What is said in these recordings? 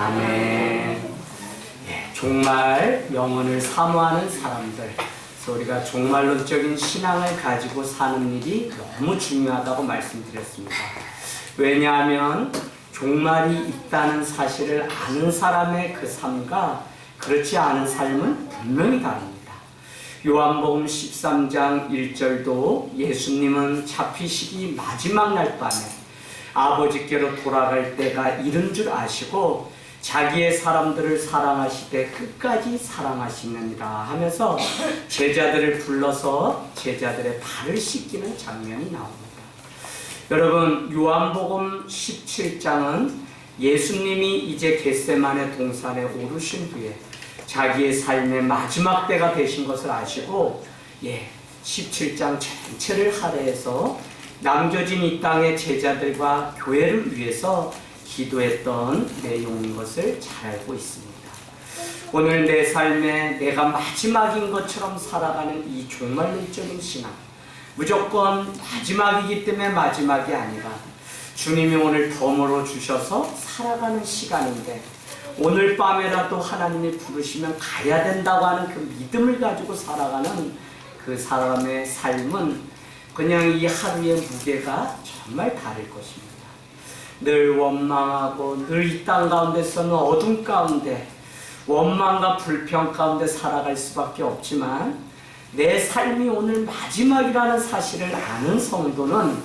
아멘. 정말 영혼을 사모하는 사람들, 그래서 우리가 종말론적인 신앙을 가지고 사는 일이 너무 중요하다고 말씀드렸습니다. 왜냐하면 종말이 있다는 사실을 아는 사람의 그 삶과 그렇지 않은 삶은 분명히 다릅니다. 요한복음 13장 1절도 예수님은 잡히시기 마지막 날 밤에 아버지께로 돌아갈 때가 이른 줄 아시고 자기의 사람들을 사랑하시되 끝까지 사랑하시느니라 하면서 제자들을 불러서 제자들의 발을 씻기는 장면이 나옵니다. 여러분, 요한복음 17장은 예수님이 이제 겟세마네 동산에 오르신 후에 자기의 삶의 마지막 때가 되신 것을 아시고 17장 전체를 할애해서 남겨진 이 땅의 제자들과 교회를 위해서 기도했던 내용인 것을 잘 알고 있습니다. 오늘 내 삶에 내가 마지막인 것처럼 살아가는 이 종말론적인 신앙, 무조건 마지막이기 때문에 마지막이 아니라 주님이 오늘 덤으로 주셔서 살아가는 시간인데 오늘 밤에라도 하나님이 부르시면 가야 된다고 하는 그 믿음을 가지고 살아가는 그 사람의 삶은 그냥 이 하루의 무게가 정말 다를 것입니다. 늘 원망하고 늘 이 땅 가운데서는 어둠 가운데 원망과 불평 가운데 살아갈 수밖에 없지만 내 삶이 오늘 마지막이라는 사실을 아는 성도는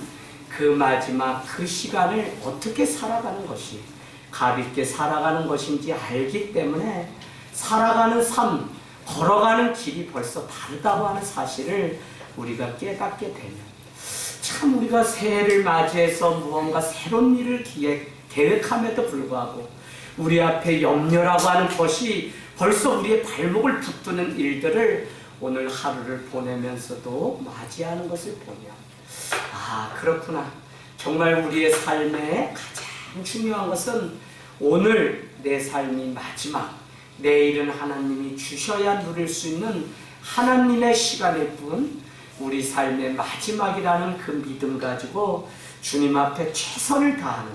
그 마지막 그 시간을 어떻게 살아가는 것이 값 있게 살아가는 것인지 알기 때문에 살아가는 삶, 걸어가는 길이 벌써 다르다고 하는 사실을 우리가 깨닫게 되면 참 우리가 새해를 맞이해서 무언가 새로운 일을 계획함에도 불구하고 우리 앞에 염려라고 하는 것이 벌써 우리의 발목을 붙드는 일들을 오늘 하루를 보내면서도 맞이하는 것을 보면 그렇구나. 정말 우리의 삶에 가장 중요한 것은 오늘 내 삶이 마지막, 내일은 하나님이 주셔야 누릴 수 있는 하나님의 시간일 뿐 우리 삶의 마지막이라는 그 믿음 가지고 주님 앞에 최선을 다하는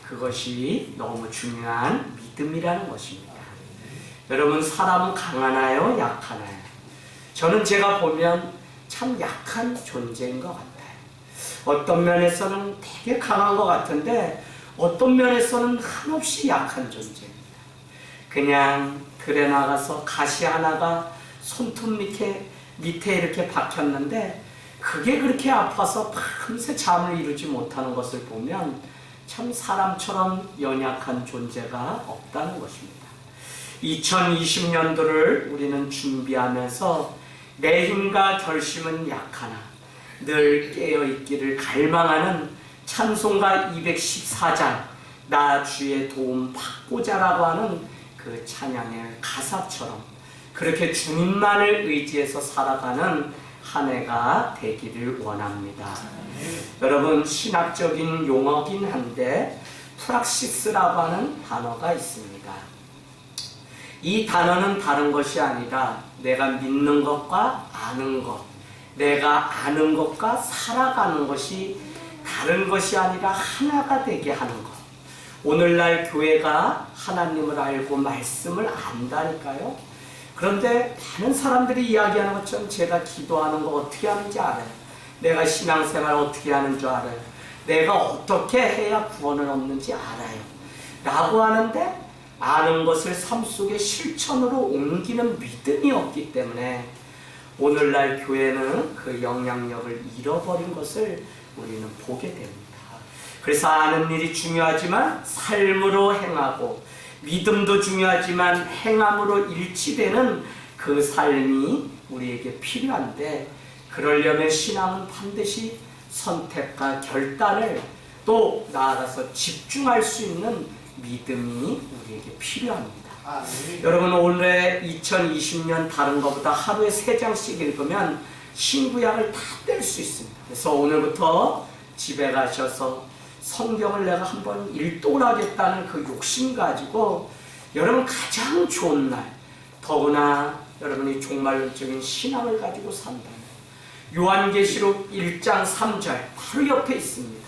그것이 너무 중요한 믿음이라는 것입니다. 여러분, 사람은 강하나요? 약하나요? 저는 제가 보면 참 약한 존재인 것 같아요. 어떤 면에서는 되게 강한 것 같은데 어떤 면에서는 한없이 약한 존재입니다. 그냥 들에 나가서 가시 하나가 손톱 밑에 이렇게 박혔는데 그게 그렇게 아파서 밤새 잠을 이루지 못하는 것을 보면 참 사람처럼 연약한 존재가 없다는 것입니다. 2020년도를 우리는 준비하면서 내 힘과 결심은 약하나 늘 깨어있기를 갈망하는 찬송가 214장 나 주의 도움 받고자라고 하는 그 찬양의 가사처럼 그렇게 주님만을 의지해서 살아가는 한 해가 되기를 원합니다. 여러분, 신학적인 용어긴 한데 프락시스라고 하는 단어가 있습니다. 이 단어는 다른 것이 아니라 내가 믿는 것과 아는 것, 내가 아는 것과 살아가는 것이 다른 것이 아니라 하나가 되게 하는 것. 오늘날 교회가 하나님을 알고 말씀을 안다니까요. 그런데 많은 사람들이 이야기하는 것처럼 제가 기도하는 거 어떻게 하는지 알아요. 내가 신앙생활 어떻게 하는 줄 알아요. 내가 어떻게 해야 구원을 얻는지 알아요. 라고 하는데 아는 것을 삶 속에 실천으로 옮기는 믿음이 없기 때문에 오늘날 교회는 그 영향력을 잃어버린 것을 우리는 보게 됩니다. 그래서 아는 일이 중요하지만 삶으로 행하고 믿음도 중요하지만 행함으로 일치되는 그 삶이 우리에게 필요한데 그러려면 신앙은 반드시 선택과 결단을 또 나아가서 집중할 수 있는 믿음이 우리에게 필요합니다. 여러분, 올해 2020년 다른 것보다 하루에 3장씩 읽으면 신구약을 다 뗄 수 있습니다. 그래서 오늘부터 집에 가셔서 성경을 내가 한번 읽도록하겠다는 그 욕심 가지고 여러분 가장 좋은 날, 더구나 여러분이 종말론적인 신앙을 가지고 산다면 요한계시록 1장 3절 바로 옆에 있습니다.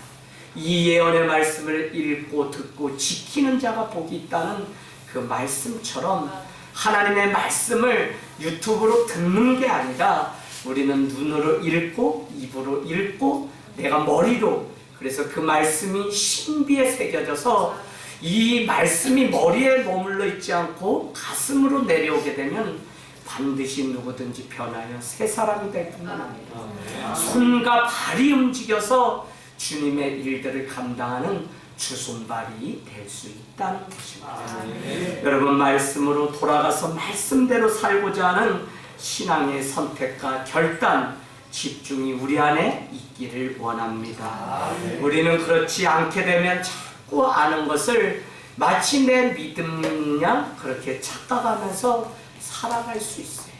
이 예언의 말씀을 읽고 듣고 지키는 자가 복이 있다는 그 말씀처럼 하나님의 말씀을 유튜브로 듣는 게 아니라 우리는 눈으로 읽고 입으로 읽고 내가 머리로, 그래서 그 말씀이 신비에 새겨져서 이 말씀이 머리에 머물러 있지 않고 가슴으로 내려오게 되면 반드시 누구든지 변하여 새 사람이 될 뿐만 아니라 손과 발이 움직여서 주님의 일들을 감당하는 주손발이 될 수 있다는 것입니다. 여러분, 말씀으로 돌아가서 말씀대로 살고자 하는 신앙의 선택과 결단, 집중이 우리 안에 있기를 원합니다. 우리는 그렇지 않게 되면 자꾸 아는 것을 마치 내 믿음이냐 그렇게 착각하면서 살아갈 수 있어요.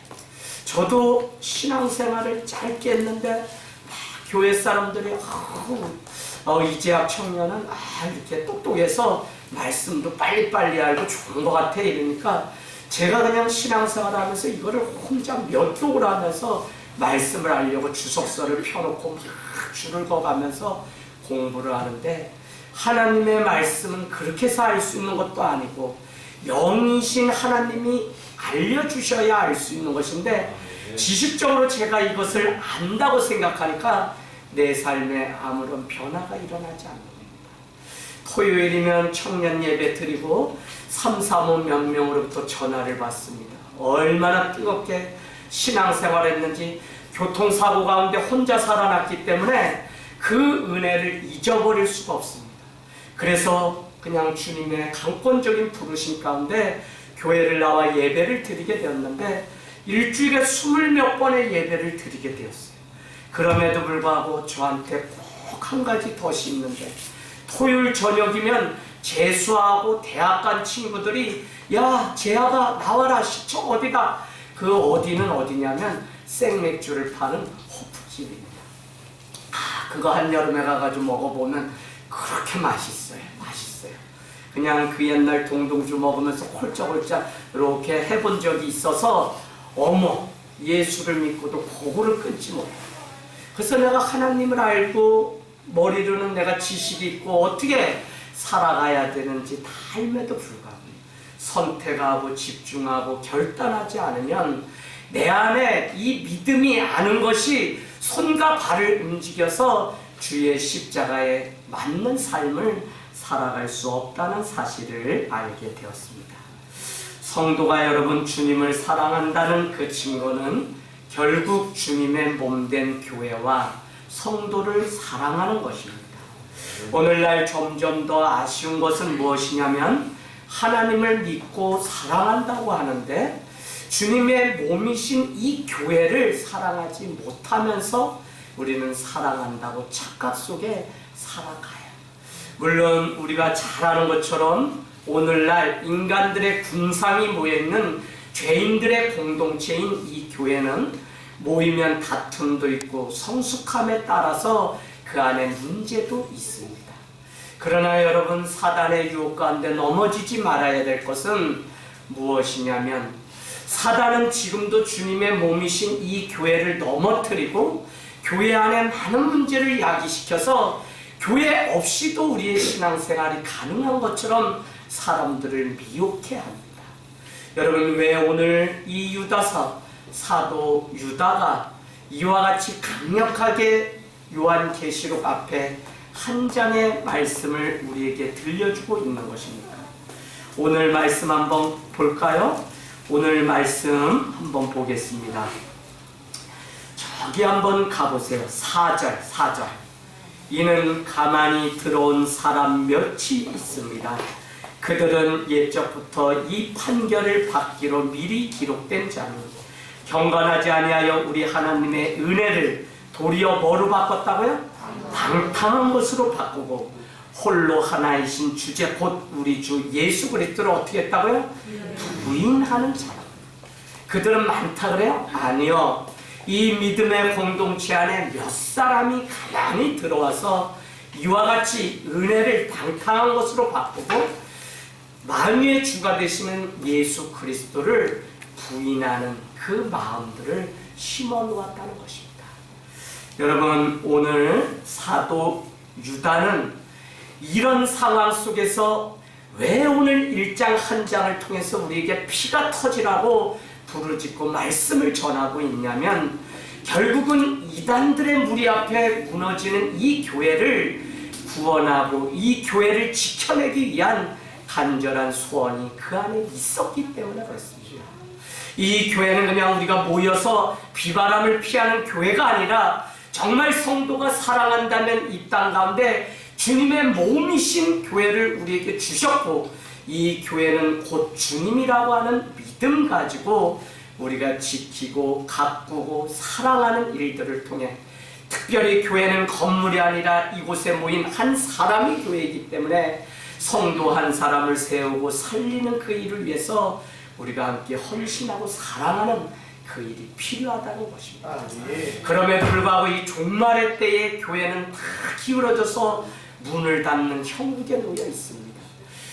저도 신앙생활을 짧게 했는데 교회 사람들이 이재학 청년은 이렇게 똑똑해서 말씀도 빨리빨리 알고 좋은 것 같아 이러니까 제가 그냥 신앙생활 하면서 이거를 혼자 몇 쪽을 하면서 말씀을 알려고 주석서를 펴놓고 막 줄을 그어가면서 공부를 하는데, 하나님의 말씀은 그렇게 해서 알 수 있는 것도 아니고 영이신 하나님이 알려주셔야 알 수 있는 것인데, 지식적으로 제가 이것을 안다고 생각하니까 내 삶에 아무런 변화가 일어나지 않습니다. 토요일이면 청년 예배 드리고 3, 4, 5 몇 명으로부터 전화를 받습니다. 얼마나 뜨겁게 신앙생활했는지, 교통사고 가운데 혼자 살아났기 때문에 그 은혜를 잊어버릴 수가 없습니다. 그래서 그냥 주님의 강권적인 부르심 가운데 교회를 나와 예배를 드리게 되었는데 일주일에 20몇 번의 예배를 드리게 되었어요. 그럼에도 불구하고 저한테 꼭 한 가지 덫이 있는데, 토요일 저녁이면 재수하고 대학 간 친구들이 야 재하가 나와라, 시청 어디다. 그 어디는 어디냐면 생맥주를 파는 호프집입니다. 그거 한여름에 가가지고 먹어보면 그렇게 맛있어요. 그냥 그 옛날 동동주 먹으면서 홀짝홀짝 이렇게 해본 적이 있어서 어머, 예수를 믿고도 고구를 끊지 못해. 그래서 내가 하나님을 알고 머리로는 내가 지식이 있고 어떻게 살아가야 되는지 다 알면도 불구하고 선택하고 집중하고 결단하지 않으면 내 안에 이 믿음이 아는 것이 손과 발을 움직여서 주의 십자가에 맞는 삶을 살아갈 수 없다는 사실을 알게 되었습니다. 성도가 여러분 주님을 사랑한다는 그 증거는 결국 주님의 몸된 교회와 성도를 사랑하는 것입니다. 오늘날 점점 더 아쉬운 것은 무엇이냐면 하나님을 믿고 사랑한다고 하는데 주님의 몸이신 이 교회를 사랑하지 못하면서 우리는 사랑한다고 착각 속에 살아가요. 물론 우리가 잘 아는 것처럼 오늘날 인간들의 군상이 모여있는 죄인들의 공동체인 이 교회는 모이면 다툼도 있고 성숙함에 따라서 그 안에 문제도 있습니다. 그러나 여러분, 사단의 유혹 가운데 넘어지지 말아야 될 것은 무엇이냐면 사단은 지금도 주님의 몸이신 이 교회를 넘어뜨리고 교회 안에 많은 문제를 야기시켜서 교회 없이도 우리의 신앙생활이 가능한 것처럼 사람들을 미혹해 합니다. 여러분, 왜 오늘 이 유다서 사도 유다가 이와 같이 강력하게 요한계시록 앞에 한 장의 말씀을 우리에게 들려주고 있는 것입니까? 오늘 말씀 한번 볼까요? 오늘 말씀 한번 보겠습니다. 저기 한번 가보세요. 4절. 이는 가만히 들어온 사람 몇이 있습니다. 그들은 옛적부터 이 판결을 받기로 미리 기록된 자니 경건하지 아니하여 우리 하나님의 은혜를 도리어 뭐로 바꿨다고요? 방탕한 것으로 바꾸고 홀로 하나이신 주제 곧 우리 주 예수 그리스도를 어떻게 했다고요? 부인하는 사람. 그들은 많다 그래요? 아니요. 이 믿음의 공동체 안에 몇 사람이 가만히 들어와서 이와 같이 은혜를 방탕한 것으로 바꾸고 만유의 주가 되시는 예수 그리스도를 부인하는 그 마음들을 심어 놓았다는 것입니다. 여러분, 오늘 사도 유다는 이런 상황 속에서 왜 오늘 1장 한 장을 통해서 우리에게 피가 터지라고 부르짖고 말씀을 전하고 있냐면, 결국은 이단들의 무리 앞에 무너지는 이 교회를 구원하고 이 교회를 지켜내기 위한 간절한 소원이 그 안에 있었기 때문에 그렇습니다. 이 교회는 그냥 우리가 모여서 비바람을 피하는 교회가 아니라 정말 성도가 사랑한다면 이 땅 가운데 주님의 몸이신 교회를 우리에게 주셨고, 이 교회는 곧 주님이라고 하는 믿음 가지고 우리가 지키고 가꾸고 사랑하는 일들을 통해, 특별히 교회는 건물이 아니라 이곳에 모인 한 사람이 교회이기 때문에 성도 한 사람을 세우고 살리는 그 일을 위해서 우리가 함께 헌신하고 사랑하는 그 일이 필요하다는 것입니다. 그럼에도 불구하고 이 종말의 때에 교회는 다 기울어져서 문을 닫는 형국에 놓여 있습니다.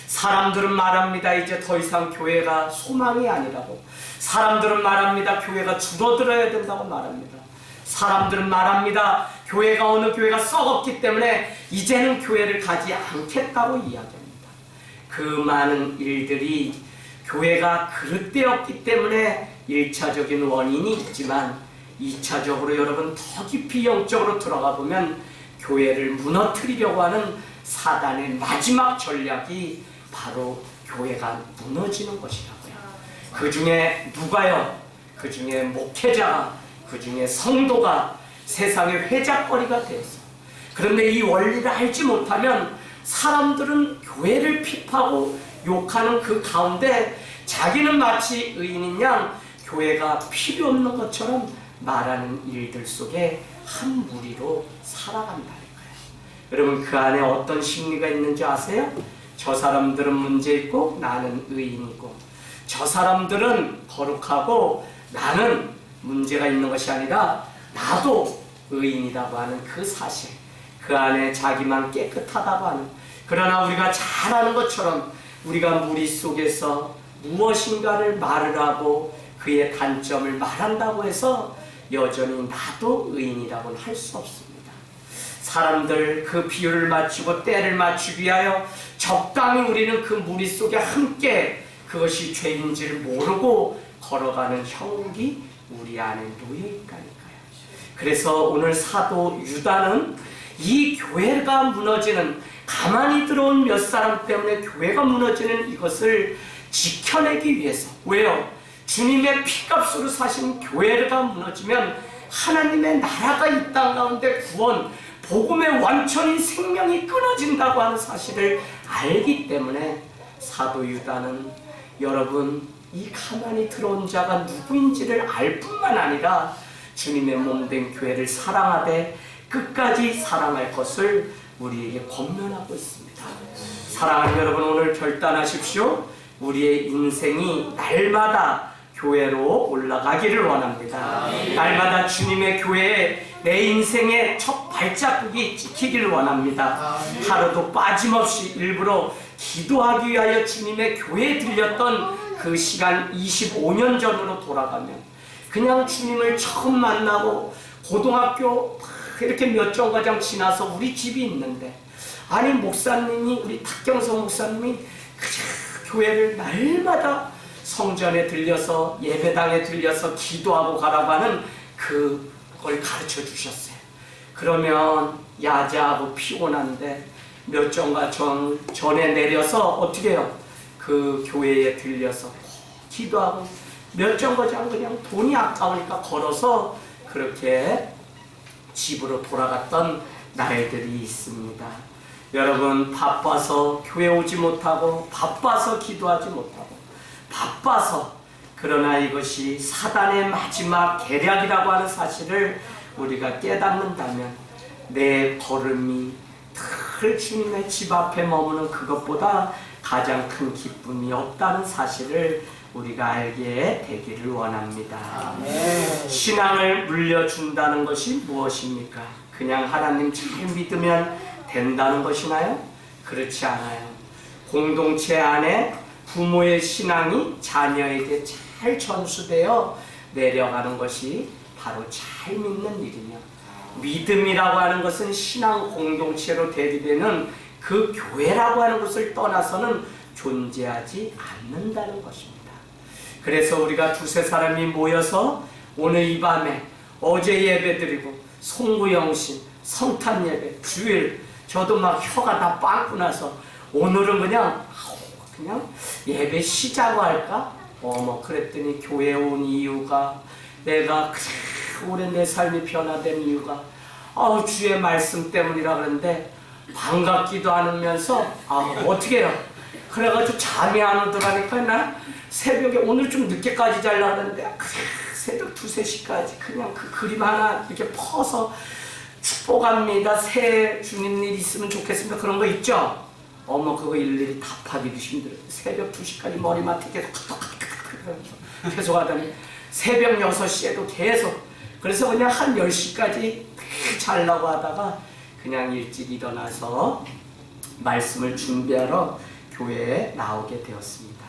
사람들은 말합니다. 이제 더 이상 교회가 소망이 아니라고. 사람들은 말합니다. 교회가 줄어들어야 된다고 말합니다. 사람들은 말합니다. 교회가 어느 교회가 썩었기 때문에 이제는 교회를 가지 않겠다고 이야기합니다. 그 많은 일들이 교회가 그릇되었기 때문에 1차적인 원인이 있지만 2차적으로 여러분 더 깊이 영적으로 들어가 보면 교회를 무너뜨리려고 하는 사단의 마지막 전략이 바로 교회가 무너지는 것이라고요. 그 중에 누가요? 그 중에 목회자가, 그 중에 성도가 세상의 회작거리가 되어서, 그런데 이 원리를 알지 못하면 사람들은 교회를 핍하고 욕하는 그 가운데 자기는 마치 의인인 양 교회가 필요 없는 것처럼 말하는 일들 속에 한 무리로 살아간다는 거예요. 여러분, 그 안에 어떤 심리가 있는지 아세요? 저 사람들은 문제 있고 나는 의인이고, 저 사람들은 거룩하고 나는 문제가 있는 것이 아니라 나도 의인이라고 하는 그 사실, 그 안에 자기만 깨끗하다고 하는, 그러나 우리가 잘 아는 것처럼 우리가 무리 속에서 무엇인가를 말을 하고 그의 단점을 말한다고 해서 여전히 나도 의인이라고는 할 수 없습니다. 사람들 그 비율을 맞추고 때를 맞추기 위하여 적당히 우리는 그 무리 속에 함께 그것이 죄인지를 모르고 걸어가는 형국이 우리 안에 놓여 있다니까요. 그래서 오늘 사도 유다는 이 교회가 무너지는, 가만히 들어온 몇 사람 때문에 교회가 무너지는 이것을 지켜내기 위해서, 왜요? 주님의 피값으로 사신 교회가 무너지면 하나님의 나라가 이 땅 가운데 구원, 복음의 완전히 생명이 끊어진다고 하는 사실을 알기 때문에 사도 유다는 여러분 이 가만히 들어온 자가 누구인지를 알 뿐만 아니라 주님의 몸된 교회를 사랑하되 끝까지 사랑할 것을 우리에게 권면하고 있습니다. 사랑하는 여러분, 오늘 결단하십시오. 우리의 인생이 날마다 교회로 올라가기를 원합니다. 날마다 주님의 교회에 내 인생의 첫 발자국이 찍히기를 원합니다. 하루도 빠짐없이 일부러 기도하기 위하여 주님의 교회에 들렸던 그 시간 25년 전으로 돌아가면, 그냥 주님을 처음 만나고 고등학교 이렇게 몇 정거장 지나서 우리 집이 있는데, 아니 목사님이, 우리 탁경성 목사님이 그냥 교회를 날마다 성전에 들려서 예배당에 들려서 기도하고 가라고 하는 그걸 가르쳐 주셨어요. 그러면 야자하고 피곤한데 몇 정가 전에 내려서 어떻게 해요? 그 교회에 들려서 기도하고 몇 정거장 그냥 돈이 아까우니까 걸어서 그렇게 집으로 돌아갔던 날들이 있습니다. 여러분, 바빠서 교회 오지 못하고 바빠서 기도하지 못하고 바빠서, 그러나 이것이 사단의 마지막 계략이라고 하는 사실을 우리가 깨닫는다면 내 걸음이 늘 주님의 집 앞에 머무는 그것보다 가장 큰 기쁨이 없다는 사실을 우리가 알게 되기를 원합니다. 아멘. 신앙을 물려준다는 것이 무엇입니까? 그냥 하나님 잘 믿으면 된다는 것이나요? 그렇지 않아요. 공동체 안에 부모의 신앙이 자녀에게 잘 전수되어 내려가는 것이 바로 잘 믿는 일이며, 믿음이라고 하는 것은 신앙 공동체로 대립되는 그 교회라고 하는 것을 떠나서는 존재하지 않는다는 것입니다. 그래서 우리가 두세 사람이 모여서 오늘 이 밤에 어제 예배드리고 송구영신, 성탄예배, 주일 저도 막 혀가 다 빵꾸 나서 오늘은 그냥 예배 쉬자고 할까? 뭐 그랬더니 교회에 온 이유가 내가 올해 내 삶이 변화된 이유가 주의 말씀 때문이라 그러는데 반갑기도 않으면서 어떻게 해요? 그래가지고 잠이 안 오더라니까. 나 새벽에 오늘 좀 늦게까지 자려는데 새벽 2, 3시까지 그냥 그 그림 하나 이렇게 퍼서 축복합니다. 새 주님 일 있으면 좋겠습니다. 그런 거 있죠? 그거 일일이 답하기도 힘들어요. 새벽 2시까지 머리맡에 계속 하더니 새벽 6시에도 계속. 그래서 그냥 한 10시까지 자려고 하다가 그냥 일찍 일어나서 말씀을 준비하러 교회에 나오게 되었습니다.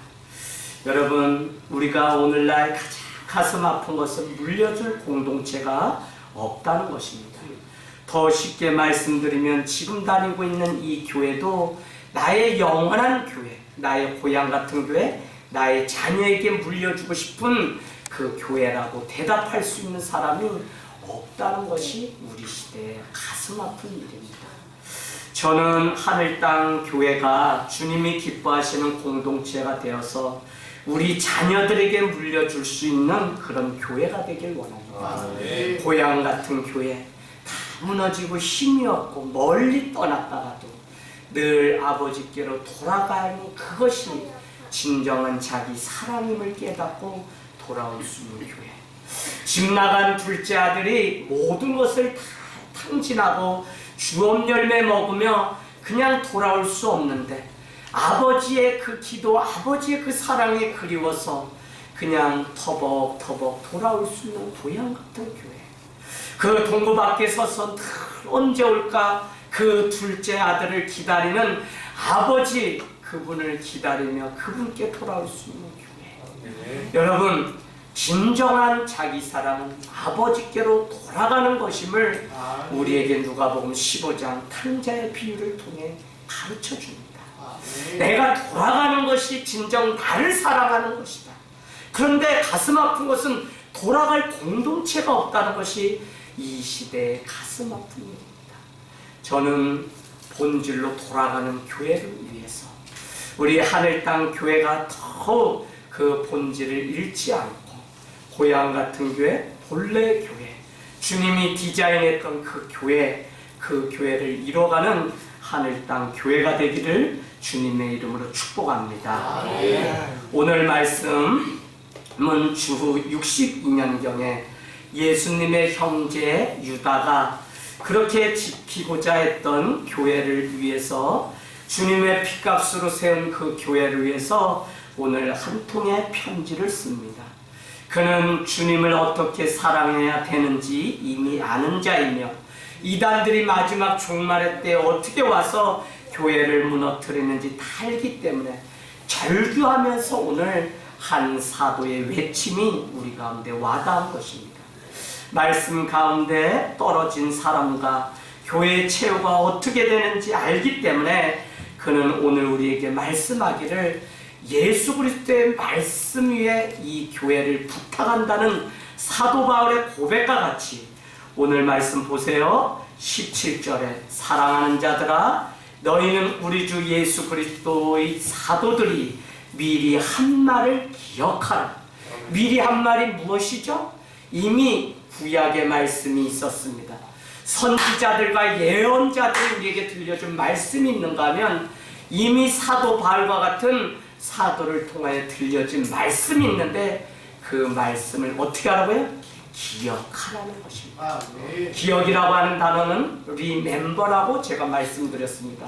여러분, 우리가 오늘날 가장 가슴 아픈 것은 물려줄 공동체가 없다는 것입니다. 더 쉽게 말씀드리면 지금 다니고 있는 이 교회도 나의 영원한 교회, 나의 고향 같은 교회, 나의 자녀에게 물려주고 싶은 그 교회라고 대답할 수 있는 사람이 없다는 것이 우리 시대의 가슴 아픈 일입니다. 저는 하늘 땅 교회가 주님이 기뻐하시는 공동체가 되어서 우리 자녀들에게 물려줄 수 있는 그런 교회가 되길 원합니다. 고향 같은 교회, 다 무너지고 힘이 없고 멀리 떠났다가도 늘 아버지께로 돌아가니 그것이 진정한 자기 사랑임을 깨닫고 돌아올 수 있는 교회. 집 나간 둘째 아들이 모든 것을 다 탕진하고 주업 열매 먹으며 그냥 돌아올 수 없는데 아버지의 그 기도, 아버지의 그 사랑이 그리워서 그냥 터벅터벅 돌아올 수 있는 고향 같은 교회. 그 동구 밖에 서서 언제 올까 그 둘째 아들을 기다리는 아버지, 그분을 기다리며 그분께 돌아올 수 있는 교회. 여러분, 진정한 자기 사랑은 아버지께로 돌아가는 것임을 우리에게 누가복음 15장 탕자의 비유를 통해 가르쳐 줍니다. 내가 돌아가는 것이 진정 나를 사랑하는 것이다. 그런데 가슴 아픈 것은 돌아갈 공동체가 없다는 것이 이 시대의 가슴 아픈 일입니다. 저는 본질로 돌아가는 교회를 위해서 우리 하늘 땅 교회가 더욱 그 본질을 잃지 않고 고향 같은 교회, 본래 교회, 주님이 디자인했던 그 교회, 그 교회를 이뤄가는 하늘 땅 교회가 되기를 주님의 이름으로 축복합니다. 오늘 말씀은 주후 62년경에 예수님의 형제 유다가 그렇게 지키고자 했던 교회를 위해서 주님의 피값으로 세운 그 교회를 위해서 오늘 한 통의 편지를 씁니다. 그는 주님을 어떻게 사랑해야 되는지 이미 아는 자이며 이단들이 마지막 종말의 때 어떻게 와서 교회를 무너뜨리는지 다 알기 때문에 절규하면서 오늘 한 사도의 외침이 우리 가운데 와닿은 것입니다. 말씀 가운데 떨어진 사람과 교회의 최후가 어떻게 되는지 알기 때문에 그는 오늘 우리에게 말씀하기를 예수 그리스도의 말씀 위에 이 교회를 부탁한다는 사도 바울의 고백과 같이 오늘 말씀 보세요. 17절에 사랑하는 자들아 너희는 우리 주 예수 그리스도의 사도들이 미리 한 말을 기억하라. 미리 한 말이 무엇이죠? 이미 구약의 말씀이 있었습니다. 선지자들과 예언자들이 우리에게 들려준 말씀이 있는가 하면 이미 사도 바울과 같은 사도를 통하여 들려진 말씀이 있는데 그 말씀을 어떻게 하라고요? 기억하라는 것입니다. 기억이라고 하는 단어는 리멤버라고 제가 말씀드렸습니다.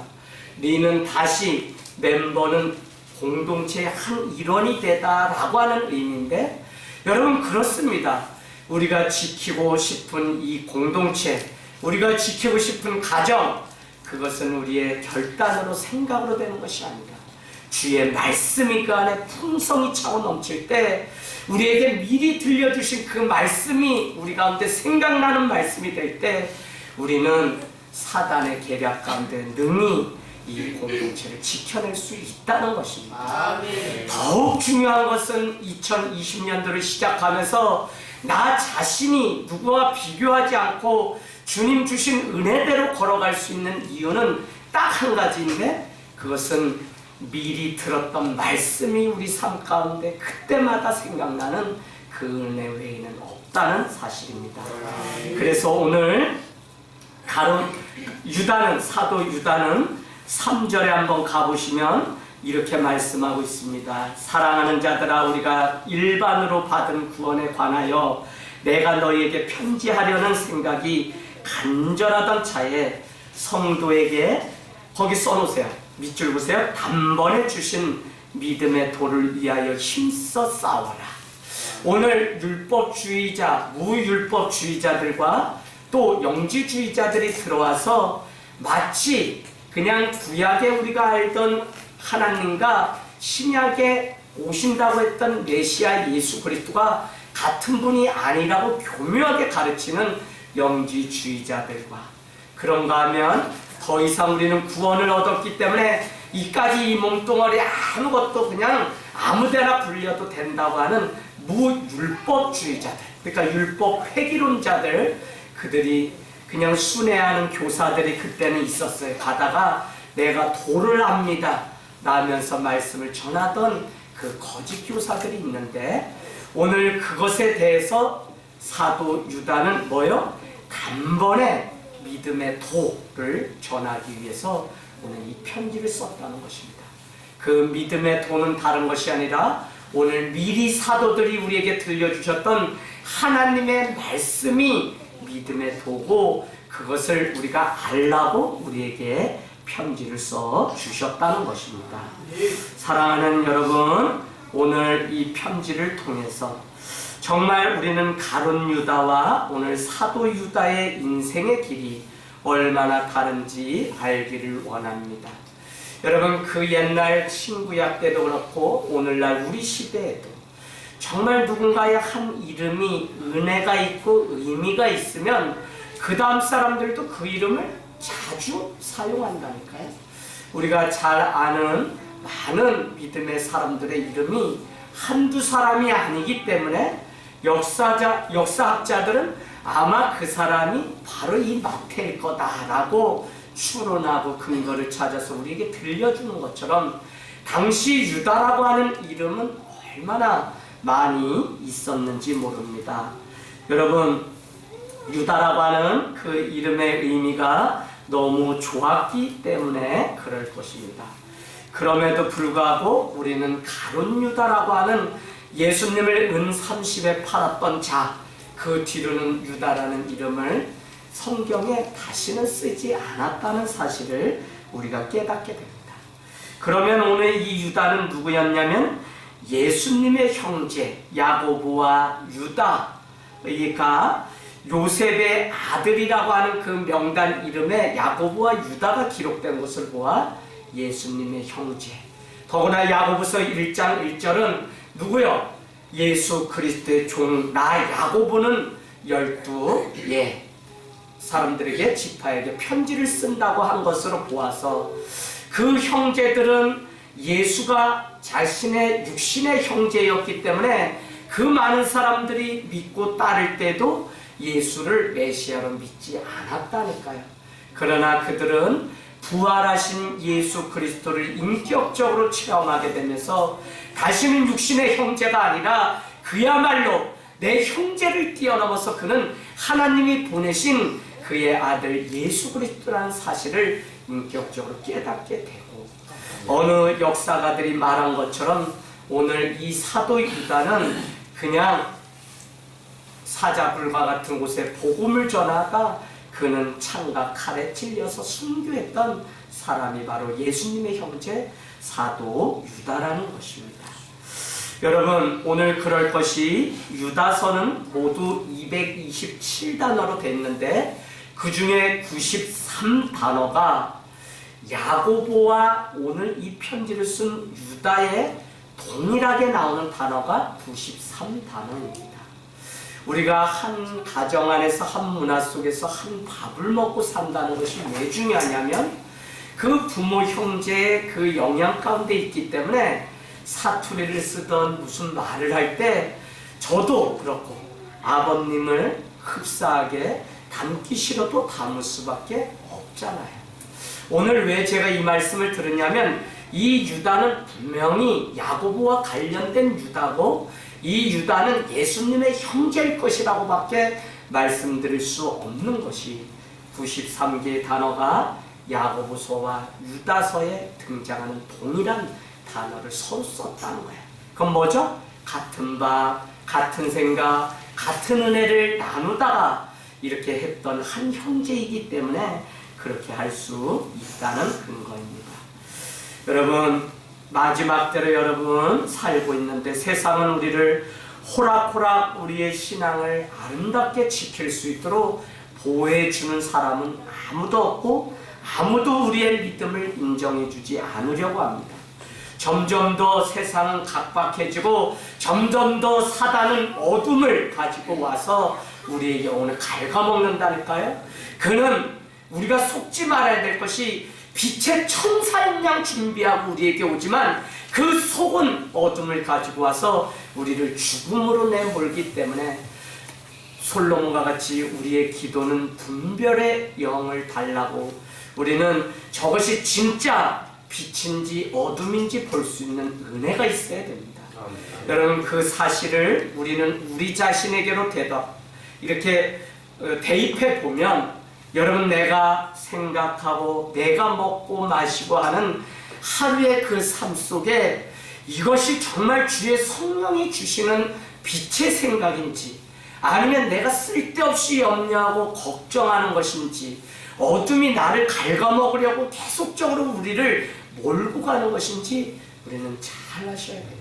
리는 다시, 멤버는 공동체의 한 일원이 되다라고 하는 의미인데 여러분 그렇습니다. 우리가 지키고 싶은 이 공동체, 우리가 지키고 싶은 가정, 그것은 우리의 결단으로 생각으로 되는 것이 아니라 주의 말씀이 그 안에 풍성이 차고 넘칠 때 우리에게 미리 들려주신 그 말씀이 우리 가운데 생각나는 말씀이 될 때 우리는 사단의 계략 가운데 능히 이 공동체를 지켜낼 수 있다는 것입니다. 아멘. 더욱 중요한 것은 2020년도를 시작하면서 나 자신이 누구와 비교하지 않고 주님 주신 은혜대로 걸어갈 수 있는 이유는 딱 한 가지인데, 그것은 미리 들었던 말씀이 우리 삶 가운데 그때마다 생각나는 그 은혜 외에는 없다는 사실입니다. 그래서 오늘 사도 유다는 3절에 한번 가보시면 이렇게 말씀하고 있습니다. 사랑하는 자들아, 우리가 일반으로 받은 구원에 관하여 내가 너희에게 편지하려는 생각이 간절하던 차에 성도에게, 거기 써놓으세요. 밑줄 보세요. 단번에 주신 믿음의 도를 위하여 힘써 싸워라. 오늘 율법주의자, 무율법주의자들과 또 영지주의자들이 들어와서 마치 그냥 구약에 우리가 알던 하나님과 신약에 오신다고 했던 메시아 예수 그리스도가 같은 분이 아니라고 교묘하게 가르치는 영지주의자들과, 그런가 하면 더 이상 우리는 구원을 얻었기 때문에 이까지 이 몸뚱아리 아무것도 그냥 아무데나 불려도 된다고 하는 무율법주의자들, 그러니까 율법 회기론자들, 그들이 그냥 순회하는 교사들이 그때는 있었어요. 가다가 내가 도를 압니다 라면서 말씀을 전하던 그 거짓 교사들이 있는데, 오늘 그것에 대해서 사도 유다는 뭐요? 단번에 믿음의 도를 전하기 위해서 오늘 이 편지를 썼다는 것입니다. 그 믿음의 도는 다른 것이 아니라 오늘 미리 사도들이 우리에게 들려주셨던 하나님의 말씀이 믿음의 도고, 그것을 우리가 알라고 우리에게 편지를 써 주셨다는 것입니다. 사랑하는 여러분, 오늘 이 편지를 통해서 정말 우리는 가룟 유다와 오늘 사도 유다의 인생의 길이 얼마나 다른지 알기를 원합니다. 여러분, 그 옛날 신구약 때도 그렇고 오늘날 우리 시대에도 정말 누군가의 한 이름이 은혜가 있고 의미가 있으면 그 다음 사람들도 그 이름을 자주 사용한다니까요. 우리가 잘 아는 많은 믿음의 사람들의 이름이 한두 사람이 아니기 때문에 역사학자들은 아마 그 사람이 바로 이 마태일 거다라고 추론하고 근거를 찾아서 우리에게 들려주는 것처럼, 당시 유다라고 하는 이름은 얼마나 많이 있었는지 모릅니다. 여러분, 유다라고 하는 그 이름의 의미가 너무 좋았기 때문에 그럴 것입니다. 그럼에도 불구하고 우리는 가룟 유다라고 하는 예수님을 은 30에 팔았던 자, 그 뒤로는 유다라는 이름을 성경에 다시는 쓰지 않았다는 사실을 우리가 깨닫게 됩니다. 그러면 오늘 이 유다는 누구였냐면 예수님의 형제 야고보와 유다가 요셉의 아들이라고 하는 그 명단 이름에 야고보와 유다가 기록된 것을 보아 예수님의 형제, 더구나 야고보서 1장 1절은 누구요? 예수 그리스도의 종 나 야고보는 12 사람들에게, 지파에게 편지를 쓴다고 한 것으로 보아서 그 형제들은 예수가 자신의 육신의 형제였기 때문에 그 많은 사람들이 믿고 따를 때도 예수를 메시아로 믿지 않았다니까요. 그러나 그들은 부활하신 예수 그리스도를 인격적으로 체험하게 되면서 다시는 육신의 형제가 아니라 그야말로 내 형제를 뛰어넘어서 그는 하나님이 보내신 그의 아들 예수 그리스도라는 사실을 인격적으로 깨닫게 되고, 어느 역사가들이 말한 것처럼 오늘 이 사도 유다는 그냥 사자불과 같은 곳에 복음을 전하다 그는 창과 칼에 찔려서 순교했던 사람이 바로 예수님의 형제 사도 유다라는 것입니다. 여러분, 오늘 그럴 것이 유다서는 모두 227단어로 됐는데 그 중에 93단어가 야고보와 오늘 이 편지를 쓴 유다에 동일하게 나오는 단어가 93단어입니다. 우리가 한 가정 안에서 한 문화 속에서 한 밥을 먹고 산다는 것이 왜 중요하냐면 그 부모 형제의 그 영향 가운데 있기 때문에 사투리를 쓰던 무슨 말을 할 때 저도 그렇고 아버님을 흡사하게 닮기 싫어도 닮을 수밖에 없잖아요. 오늘 왜 제가 이 말씀을 들었냐면 이 유다는 분명히 야고보와 관련된 유다고 이 유다는 예수님의 형제일 것이라고 밖에 말씀드릴 수 없는 것이 93개의 단어가 야고보서와 유다서에 등장하는 동일한 단어를 서로 썼다는 거예요. 그건 뭐죠? 같은 밥, 같은 생각, 같은 은혜를 나누다가 이렇게 했던 한 형제이기 때문에 그렇게 할 수 있다는 근거입니다. 여러분, 마지막 때로 여러분 살고 있는데 세상은 우리를 호락호락 우리의 신앙을 아름답게 지킬 수 있도록 보호해주는 사람은 아무도 없고 아무도 우리의 믿음을 인정해주지 않으려고 합니다. 점점 더 세상은 각박해지고 점점 더 사단은 어둠을 가지고 와서 우리의 영혼을 갉아먹는다니까요. 그는 우리가 속지 말아야 될 것이 빛의 천사인 양 준비하고 우리에게 오지만 그 속은 어둠을 가지고 와서 우리를 죽음으로 내몰기 때문에 솔로몬과 같이 우리의 기도는 분별의 영을 달라고 우리는 저것이 진짜 빛인지 어둠인지 볼 수 있는 은혜가 있어야 됩니다. 여러분, 그 사실을 우리는 우리 자신에게로 이렇게 대입해 보면 여러분, 내가 생각하고 내가 먹고 마시고 하는 하루의 그 삶 속에 이것이 정말 주의 성령이 주시는 빛의 생각인지 아니면 내가 쓸데없이 염려하고 걱정하는 것인지 어둠이 나를 갉아먹으려고 계속적으로 우리를 몰고 가는 것인지 우리는 잘 아셔야 됩니다.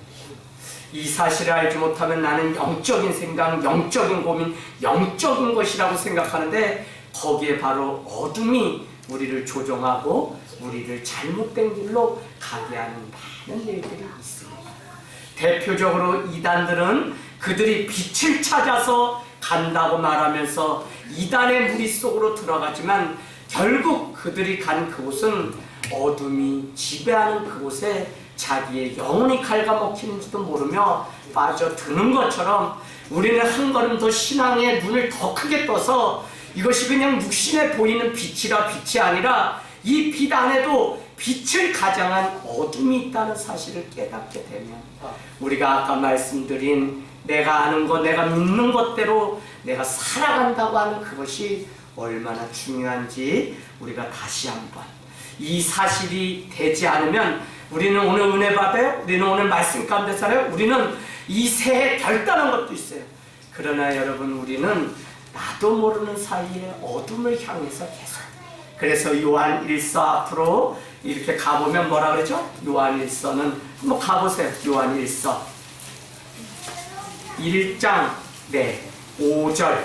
이 사실을 알지 못하면 나는 영적인 생각, 영적인 고민, 영적인 것이라고 생각하는데 거기에 바로 어둠이 우리를 조종하고 우리를 잘못된 길로 가게 하는 많은 일들이 있습니다. 대표적으로 이단들은 그들이 빛을 찾아서 간다고 말하면서 이단의 무리 속으로 들어가지만 결국 그들이 간 그곳은 어둠이 지배하는 그곳에 자기의 영혼이 갉아먹히는지도 모르며 빠져드는 것처럼 우리는 한 걸음 더 신앙의 눈을 더 크게 떠서 이것이 그냥 육신에 보이는 빛이라 빛이 아니라 이 빛 안에도 빛을 가장한 어둠이 있다는 사실을 깨닫게 되면 우리가 아까 말씀드린 내가 아는 것, 내가 믿는 것대로 내가 살아간다고 하는 그것이 얼마나 중요한지 우리가 다시 한번 이 사실이 되지 않으면 우리는 오늘 은혜 받아요? 우리는 오늘 말씀 가운데 살아요? 우리는 이 새해 결단한 것도 있어요. 그러나 여러분, 우리는 나도 모르는 사이에 어둠을 향해서 계속 그래서 요한 1서 앞으로 이렇게 가보면 뭐라 그러죠? 요한 1서는 한번 가보세요. 요한 1서 1장 5절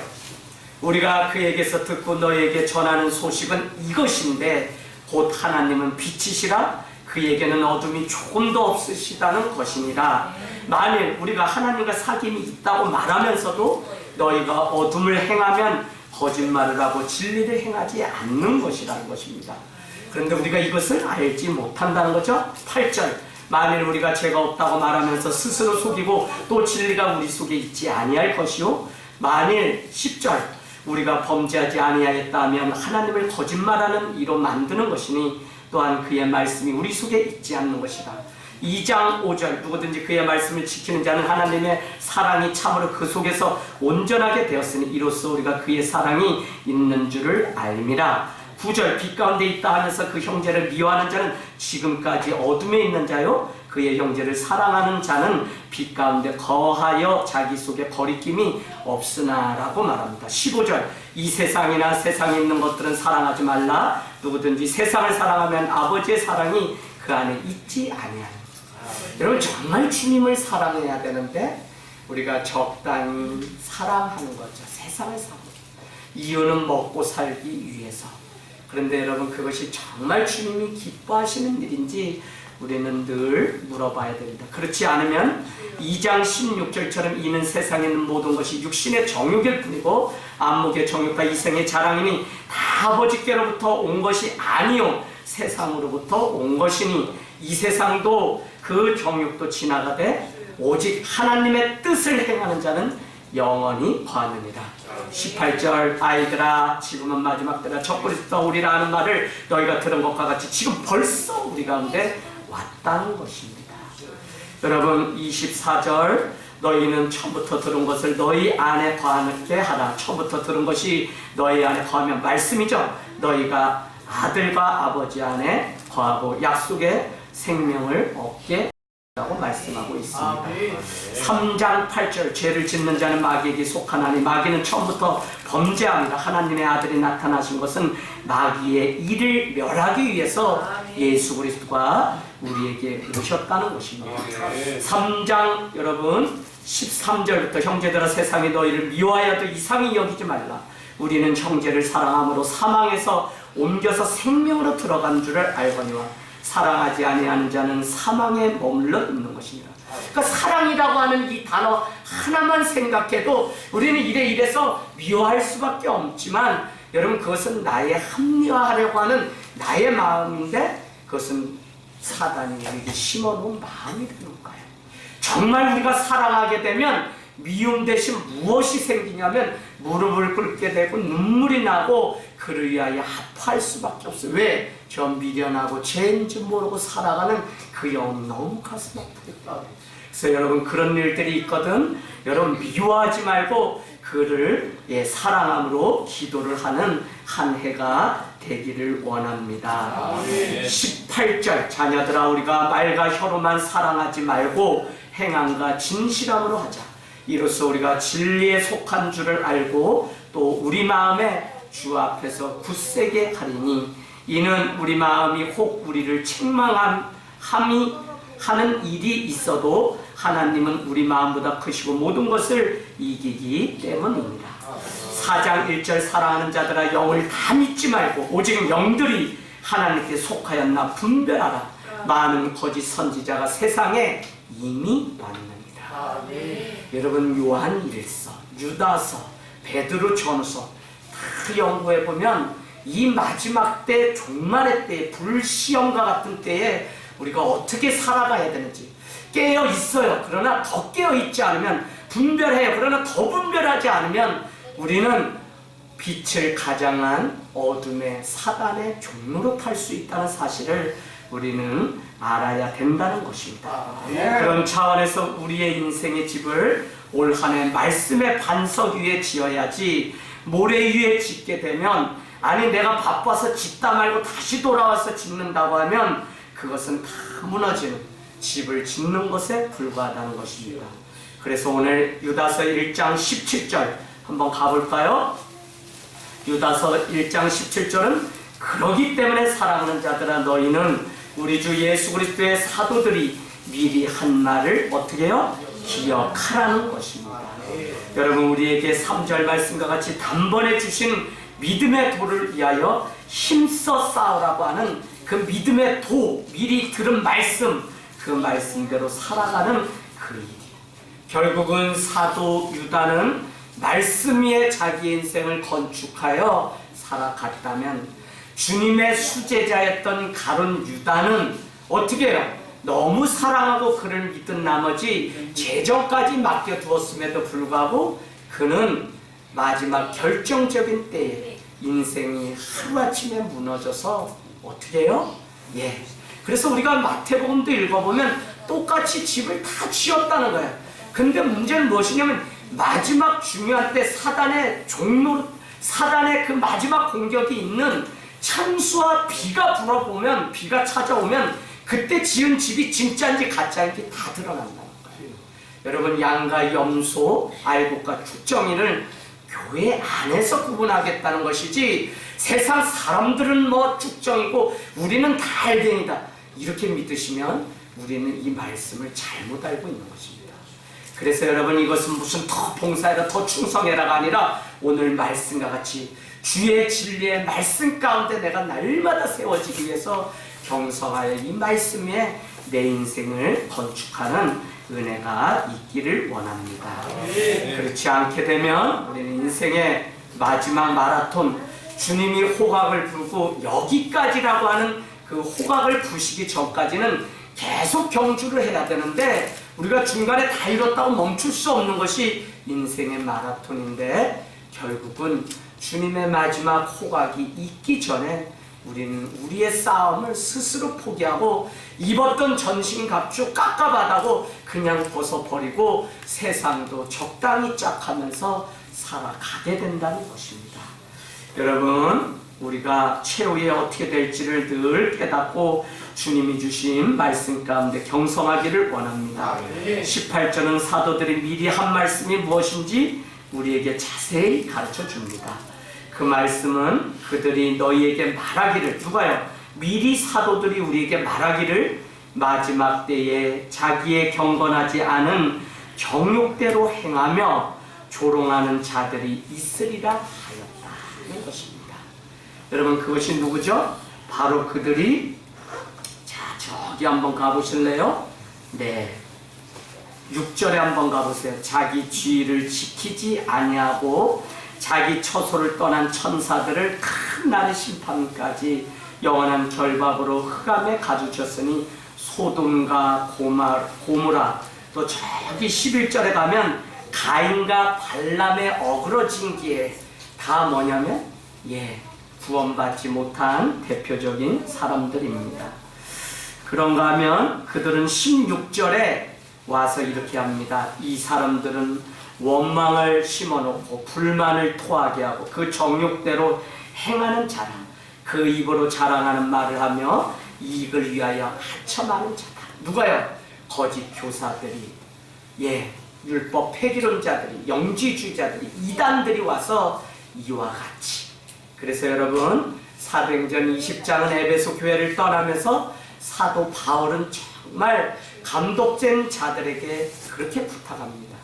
우리가 그에게서 듣고 너에게 전하는 소식은 이것인데 곧 하나님은 빛이시라 그에게는 어둠이 조금도 없으시다는 것이니라. 만일 우리가 하나님과 사귐이 있다고 말하면서도 너희가 어둠을 행하면 거짓말을 하고 진리를 행하지 않는 것이라는 것입니다. 그런데 우리가 이것을 알지 못한다는 거죠. 8절 만일 우리가 죄가 없다고 말하면서 스스로 속이고 또 진리가 우리 속에 있지 아니할 것이요 만일 10절 우리가 범죄하지 아니하였다 하면 하나님을 거짓말하는 이로 만드는 것이니 또한 그의 말씀이 우리 속에 있지 않는 것이다. 2장 5절 누구든지 그의 말씀을 지키는 자는 하나님의 사랑이 참으로 그 속에서 온전하게 되었으니 이로써 우리가 그의 사랑이 있는 줄을 알미라. 9절 빛 가운데 있다 하면서 그 형제를 미워하는 자는 지금까지 어둠에 있는 자요 그의 형제를 사랑하는 자는 빛 가운데 거하여 자기 속에 거리낌이 없으나 라고 말합니다. 15절 이 세상이나 세상에 있는 것들은 사랑하지 말라. 누구든지 세상을 사랑하면 아버지의 사랑이 그 안에 있지 아니하니. 여러분, 정말 주님을 사랑해야 되는데 우리가 적당히 사랑하는 거죠. 세상을 사고 이유는 먹고 살기 위해서. 그런데 여러분, 그것이 정말 주님이 기뻐하시는 일인지 우리는 늘 물어봐야 됩니다. 그렇지 않으면 2장 16절처럼 이는 세상에 있는 모든 것이 육신의 정욕일 뿐이고 안목의 정욕과 이생의 자랑이니 다 아버지께로부터 온 것이 아니요 세상으로부터 온 것이니 이 세상도 그 정욕도 지나가되 오직 하나님의 뜻을 행하는 자는 영원히 거하느니라. 18절 아이들아 지금은 마지막 때라 적그리스도가 오리라 하는 말을 너희가 들은 것과 같이 지금 벌써 우리 가운데 왔다는 것입니다. 여러분 24절 너희는 처음부터 들은 것을 너희 안에 거하게 하라. 처음부터 들은 것이 너희 안에 거하면 말씀이죠. 너희가 아들과 아버지 안에 거하고 약속의 생명을 얻게 라고 말씀하고 있습니다. 3장 8절 죄를 짓는 자는 마귀에게 속하나니 마귀는 처음부터 범죄합니다. 하나님의 아들이 나타나신 것은 마귀의 일을 멸하기 위해서 예수 그리스도가 우리에게 오셨다는 것입니다. 3장 여러분 13절부터 형제들아 세상이 너희를 미워하여도 이상히 여기지 말라. 우리는 형제를 사랑함으로 사망에서 옮겨서 생명으로 들어간 줄을 알거니와 사랑하지 아니하는 자는 사망에 머물러 있는 것입니다. 그러니까 사랑이라고 하는 이 단어 하나만 생각해도 우리는 이래서 미워할 수밖에 없지만 여러분 그것은 나의 합리화하려고 하는 나의 마음인데 그것은 사단이 우리에게 심어놓은 마음이 되는 거예요. 정말 우리가 사랑하게 되면 미움 대신 무엇이 생기냐면 무릎을 꿇게 되고 눈물이 나고 그를 위하여 아파할 수밖에 없어요. 왜? 저 미련하고 죄인지 모르고 살아가는 그 영혼이 너무 가슴 아프겠다. 그래서 여러분 그런 일들이 있거든. 여러분 미워하지 말고 그를 사랑함으로 기도를 하는 한 해가 되기를 원합니다. 18절 자녀들아 우리가 말과 혀로만 사랑하지 말고 행함과 진실함으로 하자. 이로써 우리가 진리에 속한 줄을 알고 또 우리 마음에 주 앞에서 굳세게 하리니 이는 우리 마음이 혹 우리를 책망함이 하는 일이 있어도 하나님은 우리 마음보다 크시고 모든 것을 이기기 때문입니다. 4장 1절 사랑하는 자들아 영을 다 믿지 말고 오직 영들이 하나님께 속하였나 분별하라. 많은 거짓 선지자가 세상에 이미 왔느니라. 여러분 요한 1서, 유다서, 베드로 전서 다 연구해보면 이 마지막 때 종말의 때 불시험과 같은 때에 우리가 어떻게 살아가야 되는지 깨어 있어요. 그러나 더 깨어 있지 않으면 분별해요. 그러나 더 분별하지 않으면 우리는 빛을 가장한 어둠의 사단의 종로로 탈 수 있다는 사실을 우리는 알아야 된다는 것입니다. 그런 차원에서 우리의 인생의 집을 올 한 해 말씀의 반석 위에 지어야지 모래 위에 짓게 되면 아니 내가 바빠서 짓다 말고 다시 돌아와서 짓는다고 하면 그것은 다 무너지는 집을 짓는 것에 불과하다는 것입니다. 그래서 오늘 유다서 1장 17절 한번 가볼까요? 유다서 1장 17절은 그러기 때문에 사랑하는 자들아 너희는 우리 주 예수 그리스도의 사도들이 미리 한 말을 어떻게 해요? 기억하라는 것입니다. 여러분 우리에게 3절 말씀과 같이 단번에 주신 믿음의 도를 위하여 힘써 싸우라고 하는 그 믿음의 도, 미리 들은 말씀, 그 말씀대로 살아가는 그 일이 결국은 사도 유다는 말씀 위에 자기 인생을 건축하여 살아갔다면 주님의 수제자였던 가룟 유다는 어떻게 해요? 너무 사랑하고 그를 믿은 나머지 재정까지 맡겨두었음에도 불구하고 그는 마지막 결정적인 때에 인생이 하루아침에 무너져서 어떻게 해요? 그래서 우리가 마태복음도 읽어보면 똑같이 집을 다 지었다는 거예요. 근데 문제는 무엇이냐면 마지막 중요한 때 사단의 그 마지막 공격이 있는 창수와 비가 불어보면 비가 찾아오면 그때 지은 집이 진짜인지 가짜인지 다 드러난다는 거예요. 여러분 양과 염소, 알곡과 죽정이를 교회 안에서 구분하겠다는 것이지 세상 사람들은 뭐 죽정이고 우리는 다 알갱이다 이렇게 믿으시면 우리는 이 말씀을 잘못 알고 있는 것입니다. 그래서 여러분 이것은 무슨 더 봉사해라 더 충성해라가 아니라 오늘 말씀과 같이 주의 진리의 말씀 가운데 내가 날마다 세워지기 위해서 경성하여 이 말씀에 내 인생을 건축하는 은혜가 있기를 원합니다. 그렇지 않게 되면 우리는 인생의 마지막 마라톤 주님이 호각을 불고 여기까지라고 하는 그 호각을 부시기 전까지는 계속 경주를 해야 되는데 우리가 중간에 다 이뤘다고 멈출 수 없는 것이 인생의 마라톤인데 결국은 주님의 마지막 호각이 있기 전에 우리는 우리의 싸움을 스스로 포기하고 입었던 전신갑주 깝깝하다고 그냥 벗어버리고 세상도 적당히 짝하면서 살아가게 된다는 것입니다. 여러분, 우리가 최후에 어떻게 될지를 늘 깨닫고 주님이 주신 말씀 가운데 경성하기를 원합니다. 18절은 사도들이 미리 한 말씀이 무엇인지 우리에게 자세히 가르쳐 줍니다. 그 말씀은 그들이 너희에게 말하기를, 누가요? 미리 사도들이 우리에게 말하기를 마지막 때에 자기의 경건하지 않은 정욕대로 행하며 조롱하는 자들이 있으리라 하였다는 것입니다. 여러분, 그것이 누구죠? 바로 그들이, 자, 저기 한번 가보실래요? 네, 6절에 한번 가보세요. 자기 지위를 지키지 아니하고 자기 처소를 떠난 천사들을 큰 날의 심판까지 영원한 결박으로 흑암에 가두셨으니 소돔과 고모라, 또 저기 11절에 가면 가인과 발람의 어그러진 기에 다 뭐냐면 구원받지 못한 대표적인 사람들입니다. 그런가 하면 그들은 16절에 와서 이렇게 합니다. 이 사람들은 원망을 심어놓고 불만을 토하게 하고 그 정욕대로 행하는 자라. 그 입으로 자랑하는 말을 하며 이익을 위하여 하첨하는 자다. 누가요? 거짓 교사들이, 율법 폐기론자들이, 영지주의자들이, 이단들이 와서 이와 같이. 그래서 여러분, 사도행전 20장은 에베소 교회를 떠나면서 사도 바울은 정말 감독된 자들에게 그렇게 부탁합니다.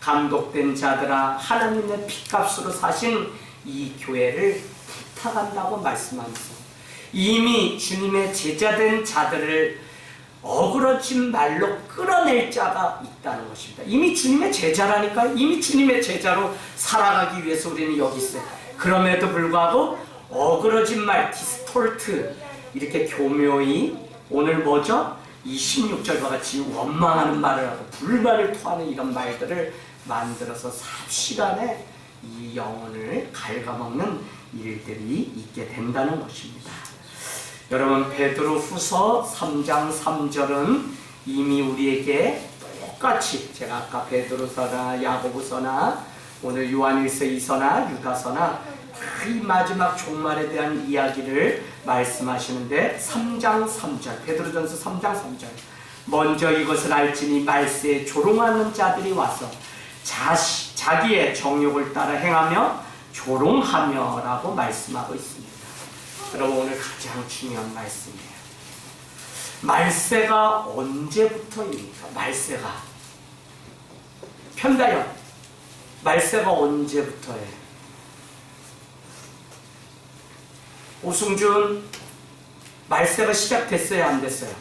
감독된 자들아, 하나님의 핏값으로 사신 이 교회를 부탁한다고 말씀하면서 이미 주님의 제자된 자들을 어그러진 말로 끌어낼 자가 있다는 것입니다. 이미 주님의 제자라니까. 이미 주님의 제자로 살아가기 위해서 우리는 여기 있어요. 그럼에도 불구하고 어그러진 말, 디스톨트, 이렇게 교묘히 오늘 뭐죠? 이 16절과 같이 원망하는 말을 하고 불만을 토하는 이런 말들을 만들어서 삽시간에 이 영혼을 갉아먹는 일들이 있게 된다는 것입니다. 여러분, 베드로 후서 3장 3절은 이미 우리에게 똑같이, 제가 아까 베드로서나 야고보서나 오늘 요한일서 2서나 유다서나 이 마지막 종말에 대한 이야기를 말씀하시는데 3장 3절, 베드로전서 3장 3절, 먼저 이것을 알지니 말세에 조롱하는 자들이 와서 자기의 정욕을 따라 행하며 조롱하며 라고 말씀하고 있습니다. 여러분, 오늘 가장 중요한 말씀이에요. 말세가 언제부터입니까? 말세가 편다연, 말세가 언제부터예요? 오승준, 말세가 시작됐어요, 안 됐어요?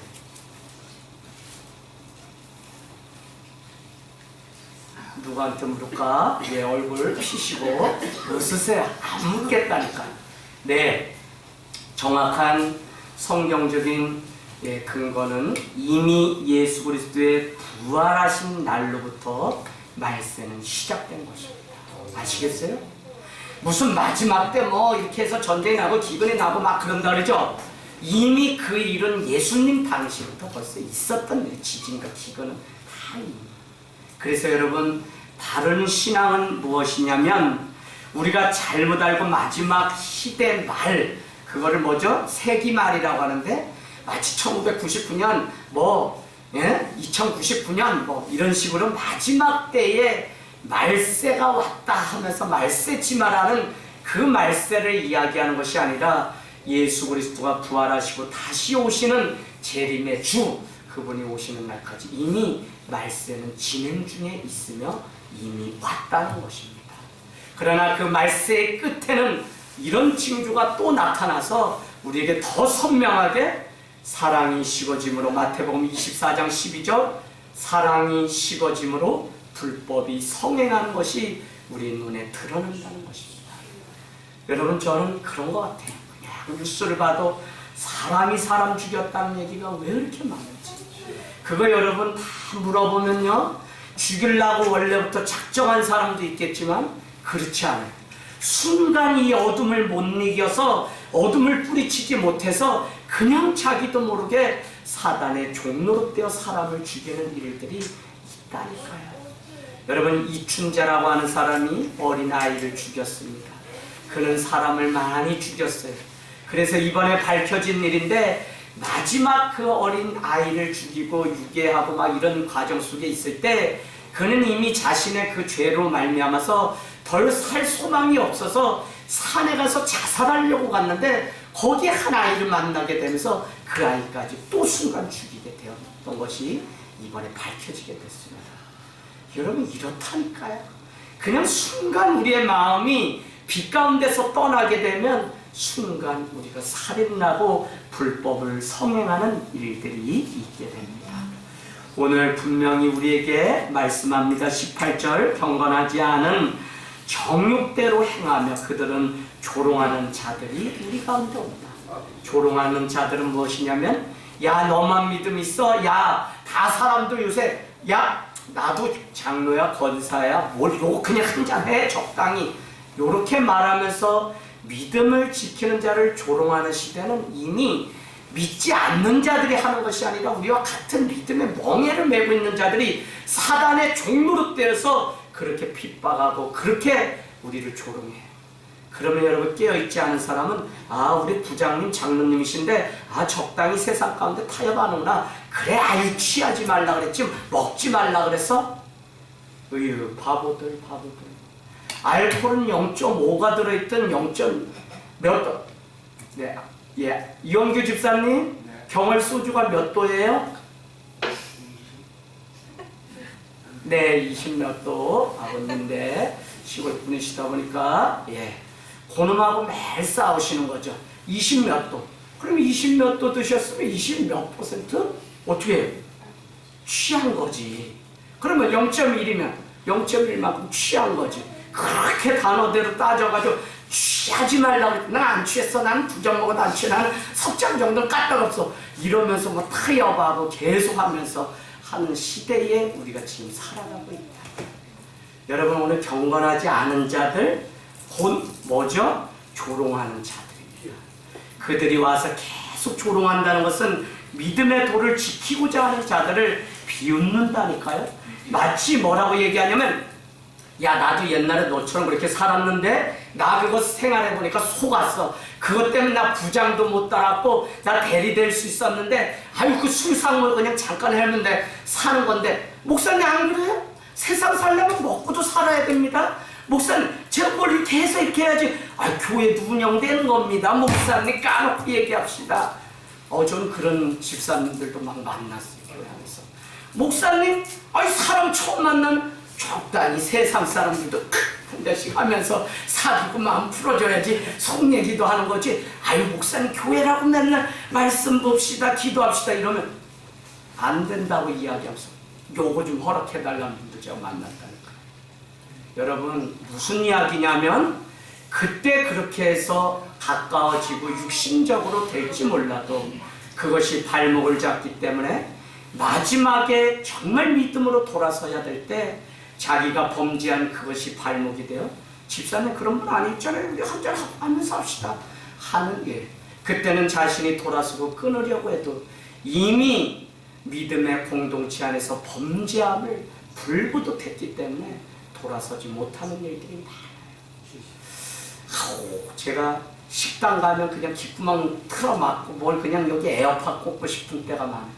누구한테 물을까? 얼굴 피시고 웃으세요. 안 묻겠다니까. 네, 정확한 성경적인 근거는 이미 예수 그리스도의 부활하신 날로부터 말세는 시작된 것입니다. 아시겠어요? 무슨 마지막 때 이렇게 해서 전쟁이 나고 기근이 나고 막 그런다 그러죠? 이미 그 일은 예수님 당시부터 벌써 있었던 일, 지진과 기근은 다 이미. 그래서 여러분, 바른 신앙은 무엇이냐면 우리가 잘못 알고 마지막 시대 말, 그거를 뭐죠? 세기말이라고 하는데 마치 1999년 2099년 이런 식으로 마지막 때에 말세가 왔다 하면서 말세지마라는 그 말세를 이야기하는 것이 아니라 예수 그리스도가 부활하시고 다시 오시는 재림의 주, 그분이 오시는 날까지 이미 말세는 진행 중에 있으며 이미 왔다는 것입니다. 그러나 그 말세의 끝에는 이런 징조가 또 나타나서 우리에게 더 선명하게 사랑이 식어짐으로, 마태복음 24장 12절, 사랑이 식어짐으로 불법이 성행하는 것이 우리 눈에 드러난다는 것입니다. 여러분, 저는 그런 것 같아요. 그냥 뉴스를 봐도 사람이 사람 죽였다는 얘기가 왜 이렇게 많은지 그거 여러분 다 물어보면요 죽이려고 원래부터 작정한 사람도 있겠지만 그렇지 않아요. 순간 이 어둠을 못 이겨서 어둠을 뿌리치지 못해서 그냥 자기도 모르게 사단의 종로로 되어 사람을 죽이는 일들이 있다니까요. 여러분 이춘자라고 하는 사람이 어린아이를 죽였습니다. 그는 사람을 많이 죽였어요. 그래서 이번에 밝혀진 일인데 마지막 그 어린 아이를 죽이고 유괴하고 막 이런 과정 속에 있을 때 그는 이미 자신의 그 죄로 말미암아서 덜 살 소망이 없어서 산에 가서 자살하려고 갔는데 거기에 한 아이를 만나게 되면서 그 아이까지 또 순간 죽이게 되었던 것이 이번에 밝혀지게 됐습니다. 여러분 이렇다니까요. 그냥 순간 우리의 마음이 빛 가운데서 떠나게 되면 순간 우리가 살인하고 불법을 성행하는 일들이 있게 됩니다. 오늘 분명히 우리에게 말씀합니다. 18절 경건하지 않은 정욕대로 행하며 그들은 조롱하는 자들이 우리 가운데 온다. 조롱하는 자들은 무엇이냐면 야 너만 믿음 있어? 야 다 사람들 요새 야 나도 장로야 권사야 뭘 요거 그냥 한잔해 적당히 요렇게 말하면서 믿음을 지키는 자를 조롱하는 시대는 이미 믿지 않는 자들이 하는 것이 아니라 우리와 같은 믿음의 멍에를 메고 있는 자들이 사단의 종로로 되어서 그렇게 핍박하고 그렇게 우리를 조롱해요. 그러면 여러분 깨어있지 않은 사람은 아 우리 부장님 장로님이신데 아 적당히 세상 가운데 타협하는구나. 그래 아유 취하지 말라 그랬지 먹지 말라 그랬어? 으유 바보들. 알코올은 0.5가 들어있던 0. 몇? 네, 예. 이영규 집사님, 네. 경월 소주가 몇 도예요? 네, 20 몇 도. 아버님인데 시골 분이시다 보니까 예, 고놈하고 매일 싸우시는 거죠. 20 몇 도. 그럼 20 몇 도 드셨으면 20 몇 %? 어떻게 해요? 취한 거지. 그러면 0.1이면 0.1만큼 취한 거지. 그렇게 단어대로 따져가지고 취하지 말라고 그랬지. 난 안 취했어. 난 두 잔 먹어도 안 취해. 나는 석잔 정도는 까딱없어. 이러면서 뭐 타협하고 계속하면서 하는 시대에 우리가 지금 살아가고 있다. 여러분 오늘 경건하지 않은 자들 곧 뭐죠? 조롱하는 자들입니다. 그들이 와서 계속 조롱한다는 것은 믿음의 도를 지키고자 하는 자들을 비웃는다니까요. 마치 뭐라고 얘기하냐면 야 나도 옛날에 너처럼 그렇게 살았는데 나 그거 생활해보니까 속았어. 그것 때문에 나 부장도 못 따랐고 나 대리 될 수 있었는데 아유 그 술상물 그냥 잠깐 했는데 사는 건데 목사님 안 그래요? 세상 살려면 먹고도 살아야 됩니다. 목사님 제가 뭘 이렇게 해서 이렇게 해야지. 아 교회도 운영되는 겁니다. 목사님 까놓고 얘기합시다. 저는 그런 집사님들도 막 만났어요. 교회 안에서 목사님 아니 사람 처음 만나면 적당히 세상 사람들도 한 대씩 하면서 사귀고 마음 풀어줘야지 속 얘기도 하는 거지. 아유 목사님 교회라고 맨날 말씀 봅시다 기도합시다 이러면 안 된다고 이야기하면서 요거 좀 허락해달라는 분도 제가 만났다니까. 여러분 무슨 이야기냐면 그때 그렇게 해서 가까워지고 육신적으로 될지 몰라도 그것이 발목을 잡기 때문에 마지막에 정말 믿음으로 돌아서야 될 때 자기가 범죄한 그것이 발목이 되어 집사님 그런 분 아니잖아요. 우리 한잔 하면서 합시다 하는 게 그때는 자신이 돌아서고 끊으려고 해도 이미 믿음의 공동체 안에서 범죄함을 불구듯했기 때문에 돌아서지 못하는 일들이 많아요. 제가 식당 가면 그냥 귓구멍 틀어막고 뭘 그냥 여기 에어팟 꽂고 싶은 때가 많아요.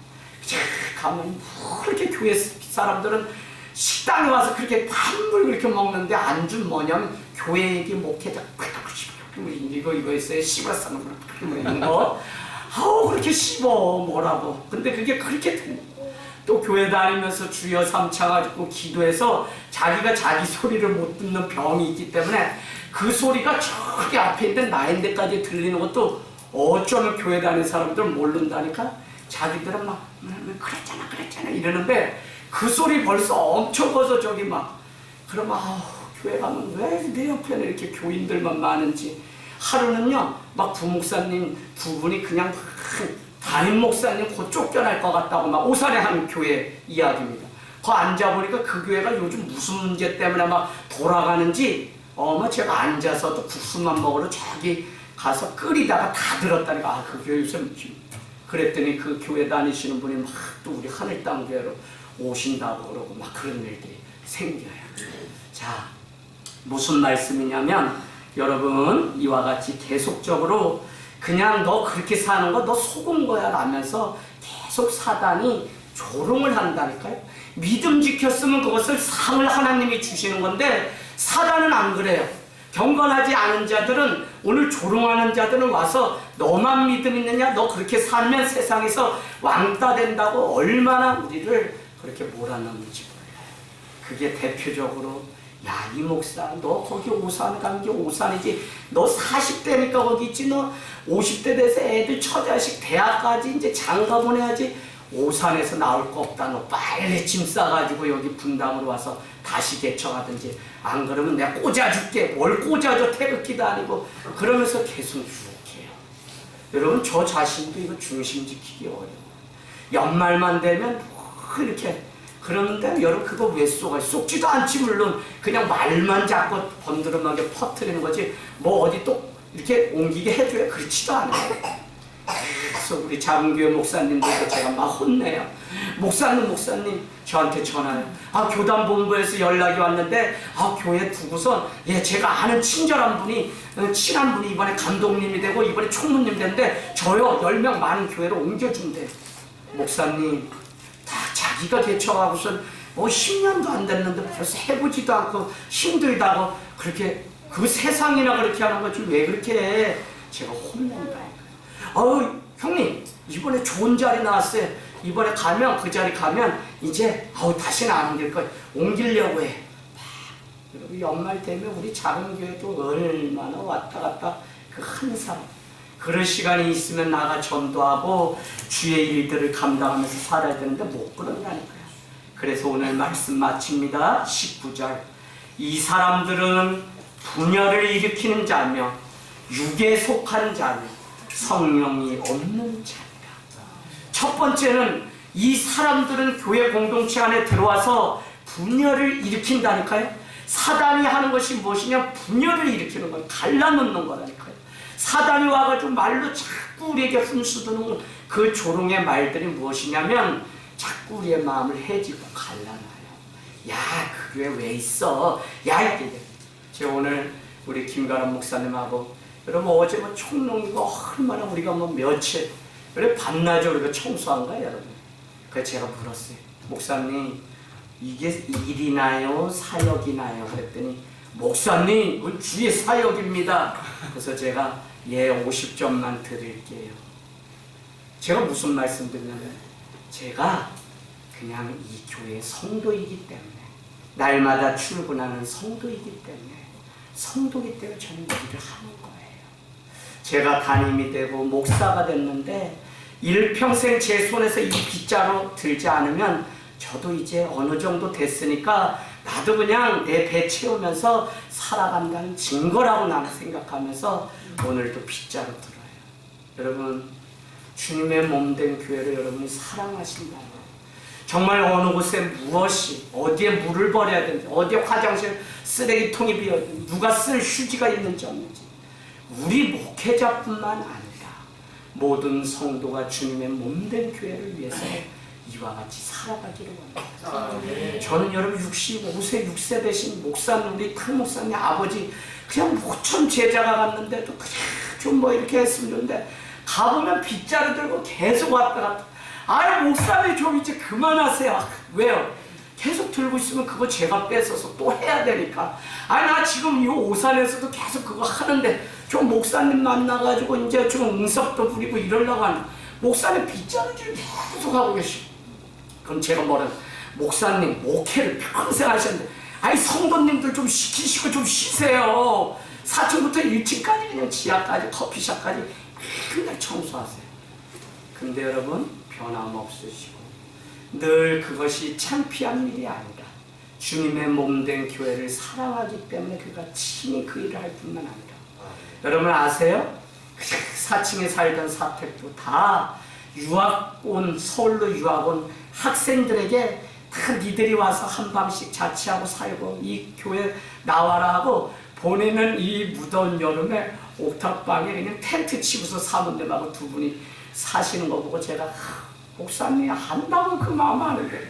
가면 그렇게 교회 사람들은 식당에 와서 그렇게 밥물 그렇게 먹는데 안주 뭐냐면 교회 얘기 목회자 이거 있어요. 씹었어 이런 거 아우 그렇게 씹어 뭐라고. 근데 그게 그렇게 됩니다. 또 교회 다니면서 주여 삼창하고 기도해서 자기가 자기 소리를 못 듣는 병이 있기 때문에 그 소리가 저기 앞에 있는 나인데까지 들리는 것도 어쩌면 교회 다니는 사람들 모른다니까. 자기들은 막 그랬잖아 이러는데 그 소리 벌써 엄청 커서 저기 막 그러면 아우 교회 가면 왜 내 옆에는 이렇게 교인들만 많은지 하루는요 막 부목사님 두 분이 그냥 막 담임 목사님 곧 쫓겨날 것 같다고 막 오산의 한 교회 이야기입니다. 거 앉아보니까 그 교회가 요즘 무슨 문제 때문에 막 돌아가는지 제가 앉아서도 국수만 먹으러 저기 가서 끓이다가 다 들었다니까. 아, 그 교회 요새 그랬더니 그 교회 다니시는 분이 막 또 우리 하늘 땅 교회로 오신다고 그러고 막 그런 일들이 생겨요. 자, 무슨 말씀이냐면 여러분 이와 같이 계속적으로 그냥 너 그렇게 사는 거 너 속은 거야 라면서 계속 사단이 조롱을 한다니까요. 믿음 지켰으면 그것을 상을 하나님이 주시는 건데 사단은 안 그래요. 경건하지 않은 자들은 오늘 조롱하는 자들은 와서 너만 믿음 있느냐? 너 그렇게 살면 세상에서 왕따 된다고 얼마나 우리를 그렇게 몰아넣는지 몰라요. 그게 대표적으로 야, 이 목사 너 거기 오산 간 게 오산이지. 너 40대니까 거기 있지. 너 50대 돼서 애들 처자식 대학까지 이제 장가 보내야지. 오산에서 나올 거 없다. 너 빨리 짐 싸가지고 여기 분당으로 와서 다시 개척하든지 안 그러면 내가 꽂아줄게. 뭘 꽂아줘. 태극기도 아니고. 그러면서 계속 유혹해요. 여러분 저 자신도 이거 중심 지키기 어려워요. 연말만 되면 이렇게 그러는데 여러분 그거 왜 쏘가? 쏘지도 않지. 물론 그냥 말만 자꾸 번드름하게 퍼뜨리는 거지 뭐 어디 또 이렇게 옮기게 해줘야 그렇지도 않아요. 그래서 우리 작은 교회 목사님들도 제가 막 혼내요. 목사님 저한테 전화해요. 아, 교단 본부에서 연락이 왔는데 교회 두고선 제가 아는 친절한 분이 친한 분이 이번에 감독님이 되고 이번에 총무님 됐는데 저요 10명 많은 교회로 옮겨준대. 목사님 다 자기가 개척하고선 뭐 10년도 안 됐는데 벌써 해보지도 않고 힘들다고 그렇게 그 세상이나 그렇게 하는 거지 왜 그렇게 해. 제가 혼낸다. 형님 이번에 좋은 자리 나왔어요. 이번에 가면 그 자리 가면 이제 다시는 안 옮길 거예요. 옮기려고 해. 여러분 연말 되면 우리 작은 교회도 얼마나 왔다 갔다 그 한 사람 그런 시간이 있으면 나가 전도하고 주의 일들을 감당하면서 살아야 되는데 못 그런다니까요. 그래서 오늘 말씀 마칩니다. 19절 이 사람들은 분열을 일으키는 자며 육에 속한 자며 성령이 없는 자니라. 첫 번째는 이 사람들은 교회 공동체 안에 들어와서 분열을 일으킨다니까요. 사단이 하는 것이 무엇이냐? 분열을 일으키는 거예요. 갈라놓는 거라니까요. 사단이 와가지고 말로 자꾸 우리에게 훈수두는 그 조롱의 말들이 무엇이냐면 자꾸 우리의 마음을 해지고 갈라놔요. 야, 그 교회 왜 있어? 야, 이게 제가 오늘 우리 김가람 목사님하고 여러분 어제 뭐 총농이고 얼마나 우리가 뭐 며칠 그래 반나절 우리가 청소한 거야 여러분. 그래서 제가 물었어요. 목사님 이게 일이나요 사역이나요? 그랬더니 목사님 이건 주의 사역입니다. 그래서 제가 50점만 드릴게요. 제가 무슨 말씀 드리냐면 제가 그냥 이 교회의 성도이기 때문에 날마다 출근하는 성도이기 때문에 성도이기 때문에 저는 일을 하는 거예요. 제가 담임이 되고 목사가 됐는데 일평생 제 손에서 이 빗자루 들지 않으면 저도 이제 어느 정도 됐으니까 나도 그냥 내 배 채우면서 살아간다는 증거라고 나는 생각하면서 오늘도 빗자루 들어요. 여러분 주님의 몸된 교회를 여러분이 사랑하신다면 정말 어느 곳에 무엇이 어디에 물을 버려야 되는지 어디에 화장실 쓰레기통이 비어있는지 누가 쓸 휴지가 있는지 없는지 우리 목회자뿐만 아니라 모든 성도가 주님의 몸된 교회를 위해서 이와 같이 살아가기를 원합니다. 저는 여러분 65세 6세 되신 목사님 우리 큰 목사님 아버지 그냥 모처럼 제자가 갔는데도 그냥 좀 뭐 이렇게 했으면 좋은데 가보면 빗자루 들고 계속 왔다 갔다. 아이 목사님 좀 이제 그만하세요. 왜요? 계속 들고 있으면 그거 제가 뺏어서 또 해야 되니까. 아니 나 지금 이 오산에서도 계속 그거 하는데 좀 목사님 만나가지고 이제 좀 응석도 부리고 이러려고 하는 목사님 빗자루질 계속 하고 계시고. 그럼 제가 뭐라 목사님 목회를 평생 하셨는데 아니 성도님들 좀 시키시고 좀 쉬세요. 4층부터 1층까지 그냥 지하까지 커피숍까지 맨날 청소하세요. 근데 여러분 변함없으시고 늘 그것이 창피한 일이 아니라 주님의 몸된 교회를 사랑하기 때문에 그가 친히 그 일을 할 뿐만 아니라 여러분 아세요? 4층에 살던 사택도 다 서울로 유학 온 학생들에게 다 니들이 와서 한밤씩 자취하고 살고 이 교회 나와라 하고 보내는 이 무더운 여름에 옥탑방에 그냥 텐트 치고서 사모님하고 두 분이 사시는 거 보고 제가 목사님 한다고 그 마음 하는데